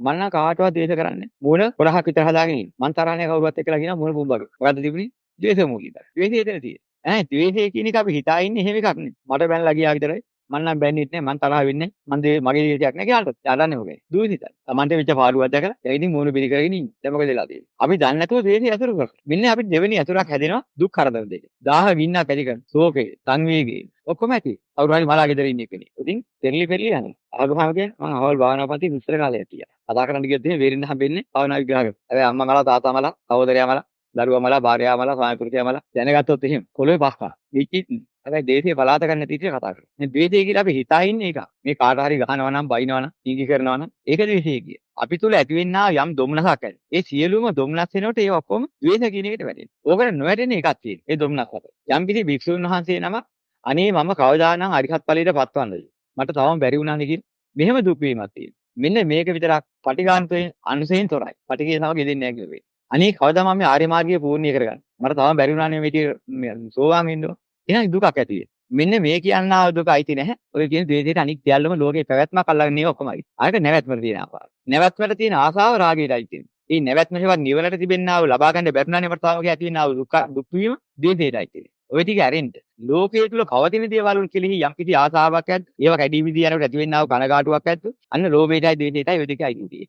මම නම් කාටවත් ද්වේෂ කරන්නේ මූණ පොරහක් විතර හදාගෙන ඉන්න. මං තරහනේ කවුරුවත් එක්කලා කියනවා මූණ පුම්බගේ. මොකද්ද තිබුණේ? ද්වේෂ මූලිකයි. ද්වේෂය එතන තියෙන්නේ. ද්වේෂය කියන එක අපි හිතා ඉන්නේ එහෙම එකක් නෙවෙයි. මට බැනලා ගියා විතරයි. මං නම් බැන්නෙත් නෑ. මං තරහ වෙන්නේ නෑ. මගේ ද්වේෂයක් නෑ කියලාට. යාදන්නේ මොකද? දූෂිතයි. Tamante වෙච්ච පාඩුවක් දැකලා දැන් ඉතින් මූණ පිළි කරගෙන ඉන්නේ. දැන් මොකද වෙලා තියෙන්නේ? අපි දන්නේ නැතුව ද්වේෂය ඇසුරු කරනවා. මෙන්න අපි දෙවෙනි ඇසුරක් හැදෙනවා දුක් කරදර දෙක. 1000 ගින්නක් ඇති කරන. ශෝකේ, සංවේගයේ ඔක්කොම ඇති. කවුරු හරි මලා ගෙදර ඉන්න කෙනෙක්. ඉතින් පෙරලි පෙරලි යනවා. ආගමම කියන්නේ මම අවල් භාවනාපන්ති විස්තර කාලයක් තියා. කතා කරන්න ගියොත් එහෙම වේරින්න හම්බෙන්නේ භාවනා විග්‍රහ කරලා. හැබැයි අම්මා මලා තාත්තා මලා සහෝදරයා මලා දරුවා මලා භාර්යාව මලා ස්වාමි පුරුෂයා මලා දැනගත්තොත් එහෙම කොළොවේ පස්කා. විචිත් හැබැයි දේශේ පලාත ගන්න නැති ඉතින් කතා කරනවා. මේ ද්වේෂය කියලා අපි හිතා ඉන්නේ ඒක. මේ කාට හරි ගහනවා නම් බයිනවා නම් නීති කරනවා නම් ඒක ද්වේෂය කිය. අපි තුල ඇතිවෙනා යම් දුම්නසක් ඇති. ඒ සියලුම දුම්නස් වෙනකොට ඒ ඔක්කොම ද්වේෂ කියන එකට වැටෙනවා. ඕකට නොවැටෙන එකක් තියෙනවා. ඒ දුම්නස් අතර. යම් කිසි භික්ෂුන් වහන්සේ නම අනේ මම කවදානම් අරිහත් ඵලයට පත්වන්නද? මට තවම බැරි වුණානේ කියලා. මෙහෙම දුක් වීමක් තියෙනවා. මෙන්න මේක විතරක් පටිඝාන්තයෙන් අනුසයෙන් තොරයි. පටිඝේ සමග යෙදෙන්නේ නැහැ කියලා වෙන්නේ. අනේ කවදා මම මේ ආර්ය මාර්ගය පූර්ණිය කරගන්න. මට තවම බැරි වුණානේ මේ සෝවාන් වෙන්න. එහෙනම් දුකක් ඇති වෙනවා. මෙන්න මේ කියන්නා දුක අයිති නැහැ. ඔය කියන ද්වේෂයට අනික් සියල්ලම ලෝකේ පැවැත්මක් අල්ලගෙන ඉන්නේ ඔක්කොමයි. ආයක නැවැත්මට තියෙන ආසාව. නැවැත්මට තියෙන ආසාව රාගයටයි තියෙන්නේ. මේ නැවැත්ම හේවත් නිවනට තිබෙන්නා වූ ලබා ගන්න බැරුණානේ මට තාම ඇති වෙනා වූ දුක් වීම ද්වේෂයටයි තියෙන්නේ. ඔය ටික ඇරෙන්න. ලෝකයේ තුල පවතින දේවල් වල කෙලෙහි යම් කිසි ආසාවක් ඇද්ද? ඒවා කැඩී විදී යනකොට ඇති වෙන්නා වූ කනගාටුවක් ඇද්ද? අන්න ලෝභයටයි ද්වේෂයටයි ඔය දෙකයි තියෙන්නේ.